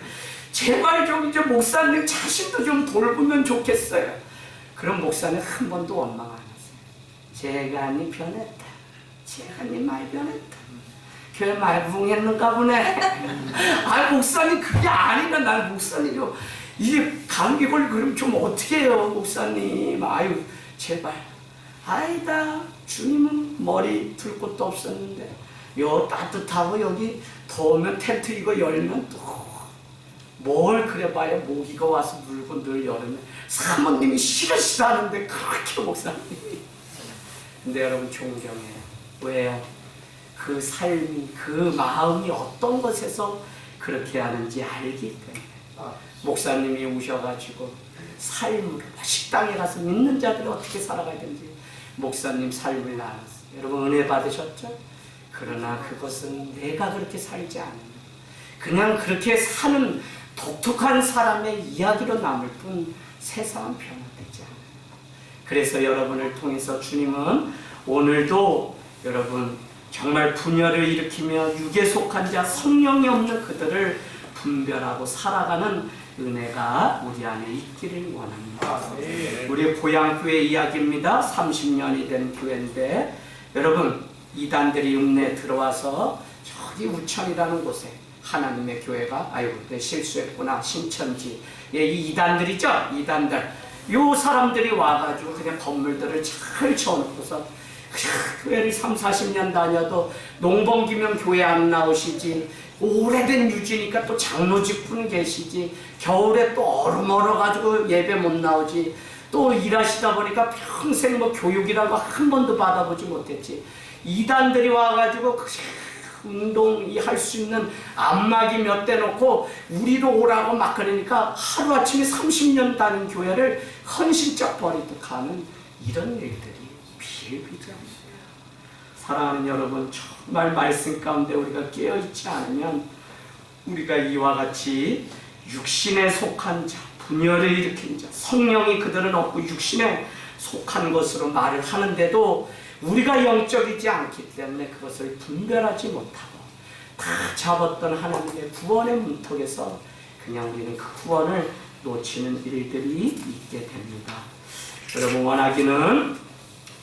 제발 좀 이제 목사님 자신도 좀 돌보면 좋겠어요. 그런 목사님 한 번도 원망 안 했어요. 제가 니 변했다. 제가 니 많이 변했다. 교회 많이 부흥했는가 보네. 아 목사님 그게 아니라 나는 목사님이요. 이게 감기 걸리고 그러면 좀 어떻게 해요 목사님. 아유 제발. 아이다 주님은 머리 둘 곳도 없었는데 요 따뜻하고 여기 더우면 텐트 이거 열면 또 뭘 그래봐야 모기가 와서 물고 늘 여름에 사모님이 싫으시다는데 그렇게 목사님이. 근데 여러분 존경해요. 왜요? 그 삶이 그 마음이 어떤 것에서 그렇게 하는지 알기 때문에. 목사님이 우셔가지고 삶으로 식당에 가서 믿는 자들이 어떻게 살아가야 되는지 목사님 삶을 나눴어요. 여러분 은혜 받으셨죠? 그러나 그것은 내가 그렇게 살지 않으면 그냥 그렇게 사는 독특한 사람의 이야기로 남을 뿐 세상은 변화되지 않아요. 그래서 여러분을 통해서 주님은 오늘도 여러분 정말 분열을 일으키며 육에 속한 자 성령이 없는 그들을 분별하고 살아가는 은혜가 우리 안에 있기를 원합니다. 우리 고향교회 이야기입니다. 30년이 된 교회인데 여러분 이단들이 읍내에 들어와서 저기 우천이라는 곳에 하나님의 교회가 아이고 내 실수했구나 신천지 이 이단들이죠. 이단들 요 사람들이 와가지고 그냥 건물들을 잘 쳐놓고서 교회를 30-40년 다녀도 농번기면 교회 안 나오시지 오래된 유지니까 또 장로직분 계시지 겨울에 또 얼음 얼어가지고 예배 못 나오지 또 일하시다 보니까 평생 뭐 교육이라고 한 번도 받아보지 못했지. 이단들이 와가지고 운동이 할 수 있는 안마기 몇 대 놓고 우리로 오라고 막 그러니까 하루아침에 30년 다닌 교회를 헌신적 버리고 가는 이런 일들이 비일비재합니다. 사랑하는 여러분 정말 말씀 가운데 우리가 깨어있지 않으면 우리가 이와 같이 육신에 속한 자 분열을 일으킨 자 성령이 그들은 없고 육신에 속한 것으로 말을 하는데도 우리가 영적이지 않기 때문에 그것을 분별하지 못하고 다 잡았던 하나님의 구원의 문턱에서 그냥 우리는 그 구원을 놓치는 일들이 있게 됩니다. 여러분 원하기는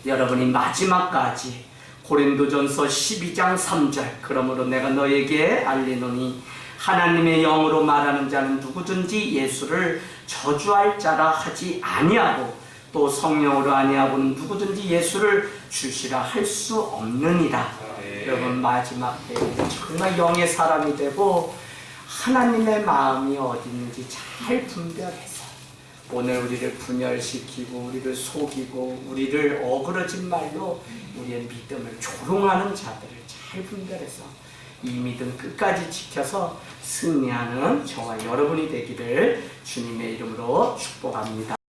여러분이 마지막까지 고린도전서 12장 3절 그러므로 내가 너에게 알리노니 하나님의 영으로 말하는 자는 누구든지 예수를 저주할 자라 하지 아니하고 또 성령으로 아니하고는 누구든지 예수를 주시라 할 수 없느니라. 여러분 마지막 때에 정말 영의 사람이 되고 하나님의 마음이 어디 있는지 잘 분별해서 오늘 우리를 분열시키고 우리를 속이고 우리를 어그러진 말로 우리의 믿음을 조롱하는 자들을 잘 분별해서 이 믿음 끝까지 지켜서 승리하는 저와 여러분이 되기를 주님의 이름으로 축복합니다.